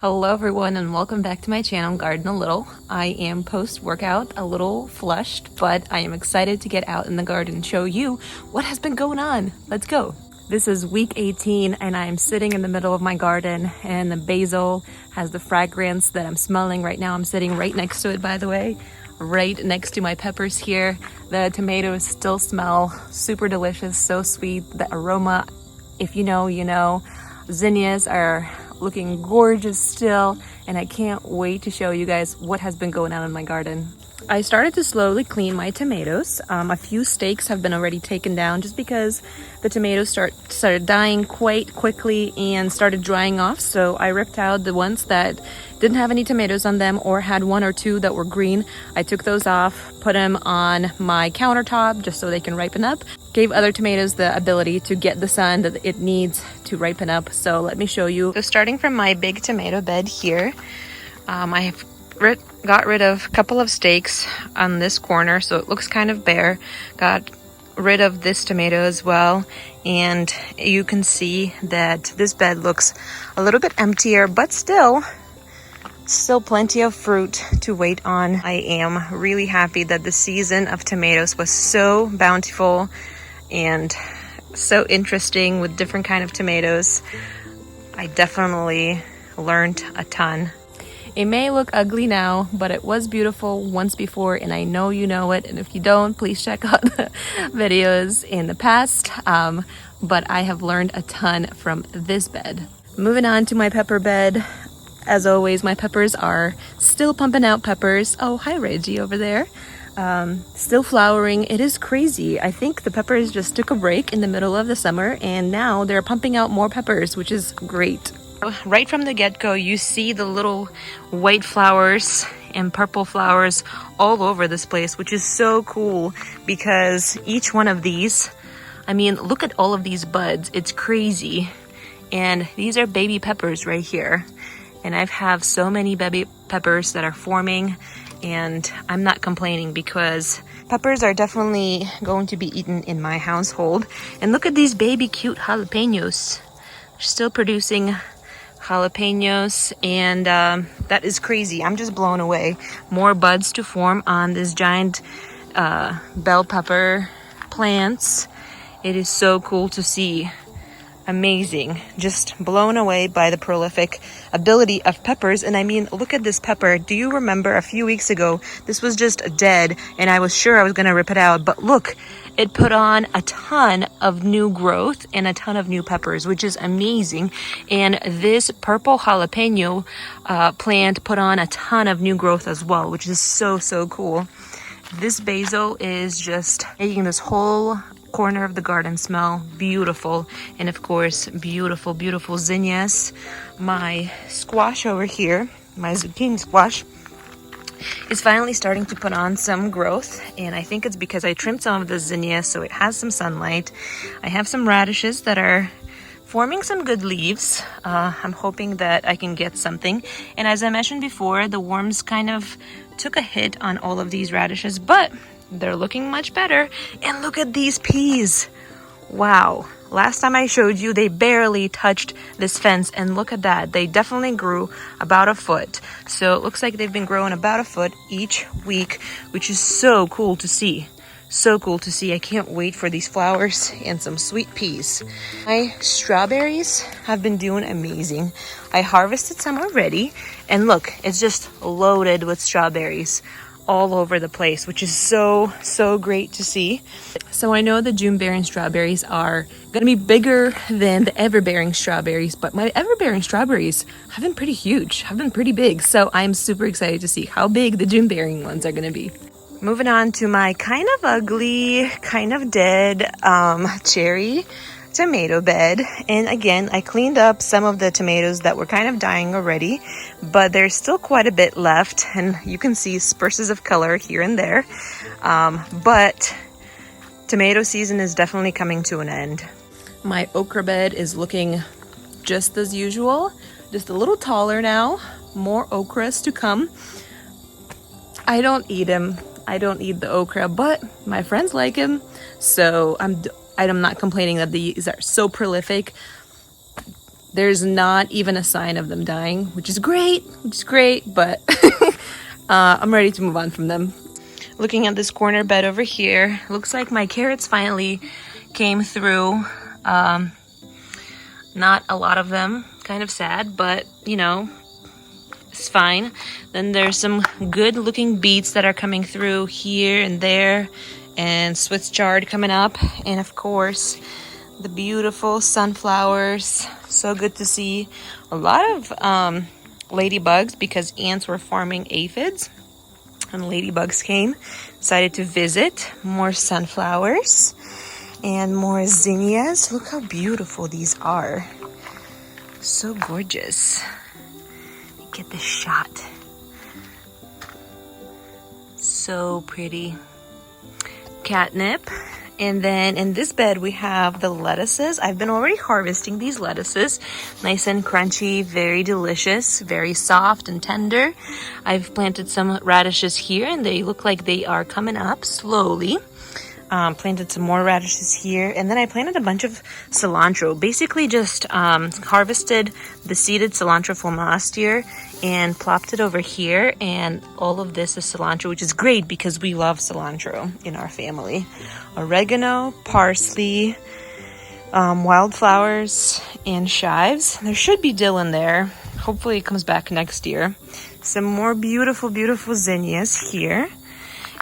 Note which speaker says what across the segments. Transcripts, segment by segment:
Speaker 1: Hello everyone and welcome back to my channel, Garden a Little. I am post-workout, a little flushed, but I am excited to get out in the garden and show you what has been going on. Let's go. This is week 18 and I'm sitting in the middle of my garden and the basil has the fragrance that I'm smelling right now. I'm sitting right next to it, by the way, right next to my peppers here. The tomatoes still smell super delicious, so sweet. The aroma, if you know, you know. Zinnias are looking gorgeous still, and I can't wait to show you guys what has been going on in my garden. I started to slowly clean my tomatoes. A few stakes have been already taken down just because the tomatoes started dying quite quickly and started drying off. So I ripped out the ones that didn't have any tomatoes on them or had one or two that were green. I took those off, put them on my countertop just so they can ripen up. Gave other tomatoes the ability to get the sun that it needs to ripen up. So let me show you. So starting from my big tomato bed here, I have got rid of a couple of stakes on this corner, so it looks kind of bare. Got rid of this tomato as well, and you can see that this bed looks a little bit emptier, but still plenty of fruit to wait on. I am really happy that the season of tomatoes was so bountiful and so interesting with different kind of tomatoes. I definitely learned a ton. It may look ugly now, but it was beautiful once before, and I know you know it. And if you don't, please check out the videos in the past. But I have learned a ton from this bed. Moving on to my pepper bed. As always, my peppers are still pumping out peppers. Oh, hi Reggie over there. Still flowering. It is crazy. I think the peppers just took a break in the middle of the summer, and now they're pumping out more peppers, which is great. Right from the get-go, you see the little white flowers and purple flowers all over this place, which is so cool because each one of these, I mean, look at all of these buds. It's crazy. And these are baby peppers right here. And I have so many baby peppers that are forming, and I'm not complaining because peppers are definitely going to be eaten in my household. And look at these baby cute jalapenos. They're still producing jalapenos, and that is crazy. I'm just blown away. More buds to form on this giant bell pepper plants. It is so cool to see. Amazing. Just blown away by the prolific ability of peppers. And I mean, look at this pepper. Do you remember a few weeks ago this was just dead and I was sure I was gonna rip it out, but look, it put on a ton of new growth and a ton of new peppers, which is amazing. And this purple jalapeno plant put on a ton of new growth as well, which is so cool. This basil is just making this whole corner of the garden smell beautiful. And of course, beautiful zinnias. My squash over here, my zucchini squash, is finally starting to put on some growth, and I think it's because I trimmed some of the zinnias so it has some sunlight. I have some radishes that are forming some good leaves. I'm hoping that I can get something. And as I mentioned before, the worms kind of took a hit on all of these radishes, but they're looking much better. And look at these peas. Wow. Last time I showed you, they barely touched this fence, and look at that. They definitely grew about a foot. So it looks like they've been growing about a foot each week, which is so cool to see. So cool to see. I can't wait for these flowers and some sweet peas. My strawberries have been doing amazing. I harvested some already, and look, it's just loaded with strawberries all over the place, which is so great to see. So I know the June-bearing strawberries are gonna be bigger than the ever-bearing strawberries, but my ever-bearing strawberries have been pretty huge, have been pretty big. So I'm super excited to see how big the June-bearing ones are gonna be. Moving on to my kind of ugly, kind of dead cherry tomato bed. And again, I cleaned up some of the tomatoes that were kind of dying already, but there's still quite a bit left, and you can see spurts of color here and there. But tomato season is definitely coming to an end. My okra bed is looking just as usual, just a little taller now. More okras to come. I don't eat them. I don't eat the okra, but my friends like him, so I'm not complaining that these are so prolific. There's not even a sign of them dying, which is great, but I'm ready to move on from them. Looking at this corner bed over here, looks like my carrots finally came through. Not a lot of them, kind of sad, but you know, it's fine. Then there's some good looking beets that are coming through here and there, and Swiss chard coming up, and of course the beautiful sunflowers. So good to see. A lot of ladybugs, because ants were farming aphids and ladybugs came, decided to visit. More sunflowers and more zinnias. Look how beautiful these are. So gorgeous. Get this shot. So pretty. Catnip. And then in this bed we have the lettuces. I've been already harvesting these lettuces. Nice and crunchy, very delicious, very soft and tender. I've planted some radishes here and they look like they are coming up slowly. Planted some more radishes here, and then I planted a bunch of cilantro. Basically just harvested the seeded cilantro from last year and plopped it over here, and all of this is cilantro, which is great because we love cilantro in our family. Oregano, parsley, wildflowers, and chives. There should be dill in there. Hopefully it comes back next year. Some more beautiful, beautiful zinnias here.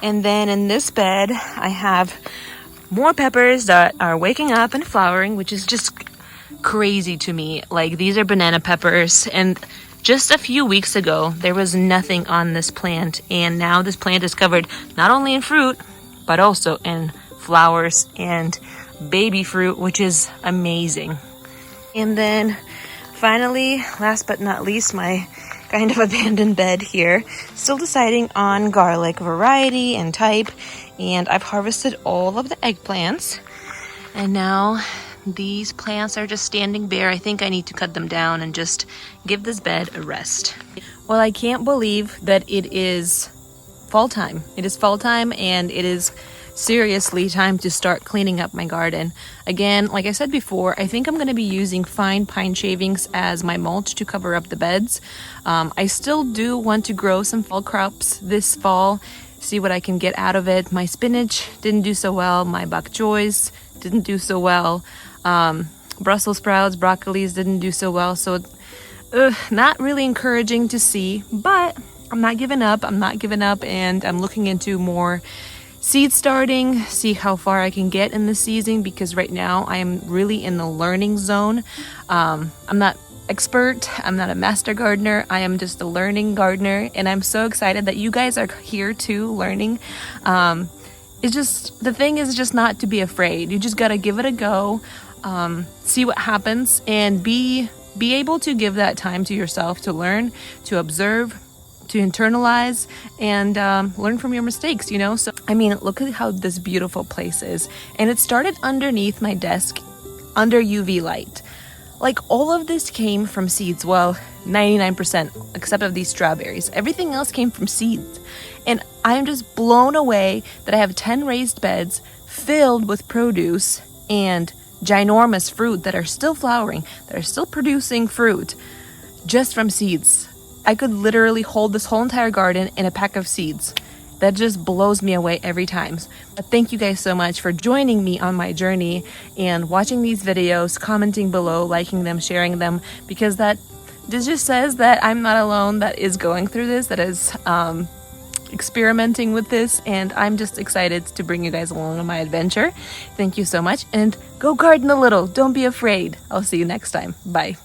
Speaker 1: And then in this bed, I have more peppers that are waking up and flowering, which is just crazy to me. Like, these are banana peppers, and just a few weeks ago, there was nothing on this plant. And now this plant is covered not only in fruit, but also in flowers and baby fruit, which is amazing. And then finally, last but not least, my kind of abandoned bed here. Still deciding on garlic variety and type, and I've harvested all of the eggplants, and now these plants are just standing bare. I think I need to cut them down and just give this bed a rest. Well, I can't believe that it is fall time. It is fall time, and it is seriously time to start cleaning up my garden. Again, like I said before, I think I'm going to be using fine pine shavings as my mulch to cover up the beds. I still do want to grow some fall crops this fall, see what I can get out of it. My spinach didn't do so well. My bok choys didn't do so well. Brussels sprouts, broccolis didn't do so well. So not really encouraging to see, but I'm not giving up. And I'm looking into more seed starting, see how far I can get in the season, because right now I am really in the learning zone. I'm not expert, I'm not a master gardener, I am just a learning gardener, and I'm so excited that you guys are here too, learning. It's just, the thing is just not to be afraid. You just gotta give it a go, see what happens, and be able to give that time to yourself to learn, to observe, to internalize, and learn from your mistakes, you know? So, I mean, look at how this beautiful place is. And it started underneath my desk, under UV light. Like, all of this came from seeds. Well, 99%, except of these strawberries. Everything else came from seeds. And I'm just blown away that I have 10 raised beds filled with produce and ginormous fruit that are still flowering, that are still producing fruit, just from seeds. I could literally hold this whole entire garden in a pack of seeds. That just blows me away every time. But thank you guys so much for joining me on my journey and watching these videos, commenting below, liking them, sharing them, because this just says that I'm not alone that is going through this, that is experimenting with this, and I'm just excited to bring you guys along on my adventure. Thank you so much, and go garden a little. Don't be afraid. I'll see you next time. Bye.